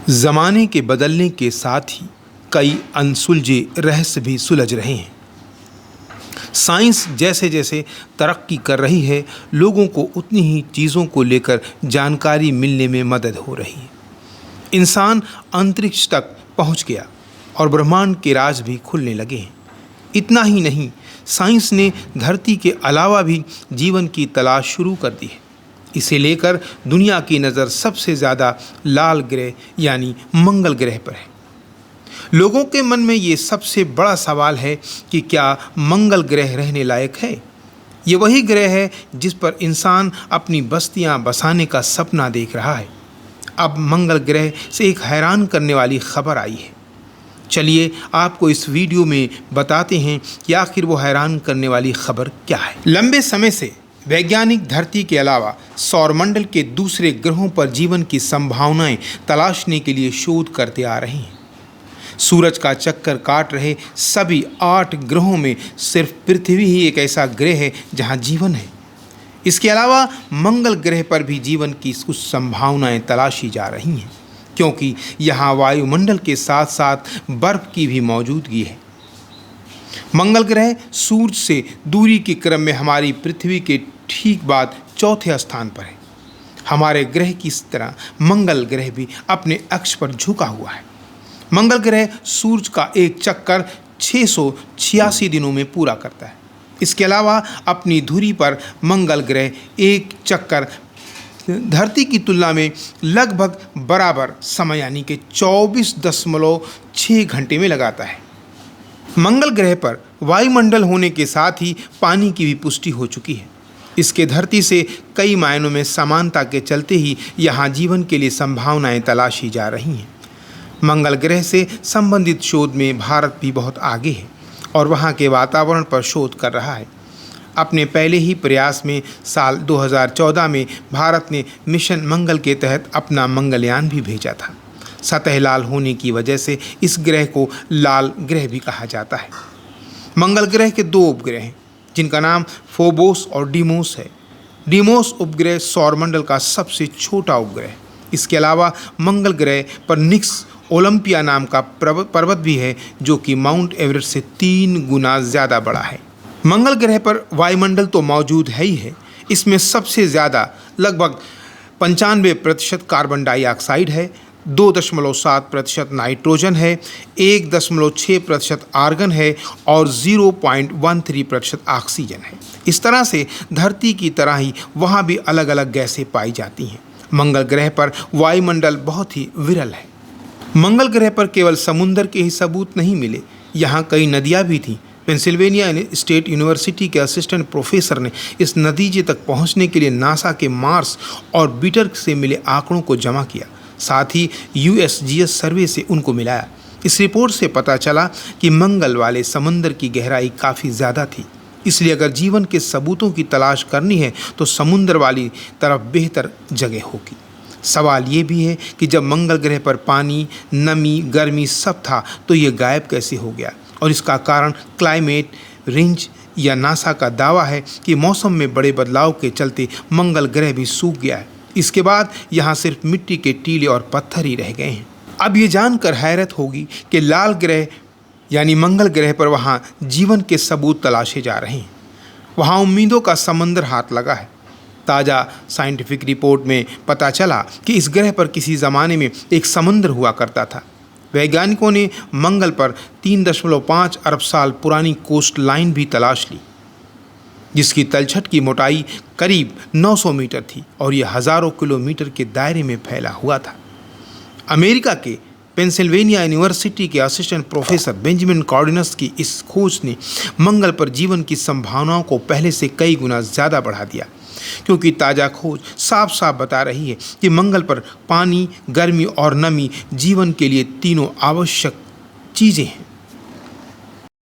ज़माने के बदलने के साथ ही कई अनसुलझे रहस्य भी सुलझ रहे हैं। साइंस जैसे जैसे तरक्की कर रही है, लोगों को उतनी ही चीज़ों को लेकर जानकारी मिलने में मदद हो रही है। इंसान अंतरिक्ष तक पहुंच गया और ब्रह्मांड के राज भी खुलने लगे हैं। इतना ही नहीं, साइंस ने धरती के अलावा भी जीवन की तलाश शुरू कर दी है। इसे लेकर दुनिया की नज़र सबसे ज़्यादा लाल ग्रह यानी मंगल ग्रह पर है। लोगों के मन में ये सबसे बड़ा सवाल है कि क्या मंगल ग्रह रहने लायक है? ये वही ग्रह है जिस पर इंसान अपनी बस्तियां बसाने का सपना देख रहा है। अब मंगल ग्रह से एक हैरान करने वाली खबर आई है। चलिए आपको इस वीडियो में बताते हैं कि आखिर वो हैरान करने वाली खबर क्या है। लंबे समय से वैज्ञानिक धरती के अलावा सौरमंडल के दूसरे ग्रहों पर जीवन की संभावनाएं तलाशने के लिए शोध करते आ रहे हैं। सूरज का चक्कर काट रहे सभी 8 ग्रहों में सिर्फ पृथ्वी ही एक ऐसा ग्रह है जहां जीवन है। इसके अलावा मंगल ग्रह पर भी जीवन की कुछ संभावनाएं तलाशी जा रही हैं, क्योंकि यहाँ वायुमंडल के साथ साथ बर्फ की भी मौजूदगी है। मंगल ग्रह सूरज से दूरी के क्रम में हमारी पृथ्वी के ठीक बाद चौथे स्थान पर है। हमारे ग्रह की तरह मंगल ग्रह भी अपने अक्ष पर झुका हुआ है। मंगल ग्रह सूरज का एक चक्कर 686 दिनों में पूरा करता है। इसके अलावा अपनी धुरी पर मंगल ग्रह एक चक्कर धरती की तुलना में लगभग बराबर समय यानी कि 24.6 घंटे में लगाता है। मंगल ग्रह पर वायुमंडल होने के साथ ही पानी की भी पुष्टि हो चुकी है। इसके धरती से कई मायनों में समानता के चलते ही यहाँ जीवन के लिए संभावनाएं तलाशी जा रही हैं। मंगल ग्रह से संबंधित शोध में भारत भी बहुत आगे है और वहाँ के वातावरण पर शोध कर रहा है। अपने पहले ही प्रयास में साल 2014 में भारत ने मिशन मंगल के तहत अपना मंगलयान भी भेजा था। सतह लाल होने की वजह से इस ग्रह को लाल ग्रह भी कहा जाता है। मंगल ग्रह के 2 उपग्रह हैं, जिनका नाम फोबोस और डीमोस है। डीमोस उपग्रह सौरमंडल का सबसे छोटा उपग्रह है। इसके अलावा मंगल ग्रह पर निक्स ओलंपिया नाम का पर्वत भी है, जो कि माउंट एवरेस्ट से 3 गुना ज़्यादा बड़ा है। मंगल ग्रह पर वायुमंडल तो मौजूद है ही है। इसमें सबसे ज़्यादा लगभग 95% कार्बन डाइऑक्साइड है, 2.7% नाइट्रोजन है, 1.6% आर्गन है और 0.13% ऑक्सीजन है। इस तरह से धरती की तरह ही वहाँ भी अलग अलग गैसें पाई जाती हैं। मंगल ग्रह पर वायुमंडल बहुत ही विरल है। मंगल ग्रह पर केवल समुद्र के ही सबूत नहीं मिले, यहाँ कई नदियाँ भी थीं। पेंसिल्वेनिया स्टेट यूनिवर्सिटी के असिस्टेंट प्रोफेसर ने इस नतीजे तक पहुँचने के लिए नासा के मार्स ऑर्बिटर से मिले आंकड़ों को जमा किया, साथ ही USGS सर्वे से उनको मिलाया। इस रिपोर्ट से पता चला कि मंगल वाले समंदर की गहराई काफ़ी ज़्यादा थी। इसलिए अगर जीवन के सबूतों की तलाश करनी है तो समुद्र वाली तरफ बेहतर जगह होगी। सवाल ये भी है कि जब मंगल ग्रह पर पानी, नमी, गर्मी सब था तो ये गायब कैसे हो गया, और इसका कारण क्लाइमेट रेंज या नासा का दावा है कि मौसम में बड़े बदलाव के चलते मंगल ग्रह भी सूख गया है। इसके बाद यहाँ सिर्फ मिट्टी के टीले और पत्थर ही रह गए हैं। अब ये जानकर हैरत होगी कि लाल ग्रह यानी मंगल ग्रह पर वहाँ जीवन के सबूत तलाशे जा रहे हैं। वहाँ उम्मीदों का समंदर हाथ लगा है। ताज़ा साइंटिफिक रिपोर्ट में पता चला कि इस ग्रह पर किसी ज़माने में एक समंदर हुआ करता था। वैज्ञानिकों ने मंगल पर 3.5 अरब साल पुरानी कोस्ट लाइन भी तलाश ली, जिसकी तलछट की मोटाई करीब 900 मीटर थी और यह हज़ारों किलोमीटर के दायरे में फैला हुआ था। अमेरिका के पेंसिल्वेनिया यूनिवर्सिटी के असिस्टेंट प्रोफेसर बेंजामिन कॉर्डिनस की इस खोज ने मंगल पर जीवन की संभावनाओं को पहले से कई गुना ज़्यादा बढ़ा दिया, क्योंकि ताज़ा खोज साफ साफ बता रही है कि मंगल पर पानी, गर्मी और नमी जीवन के लिए तीनों आवश्यक चीज़ें हैं।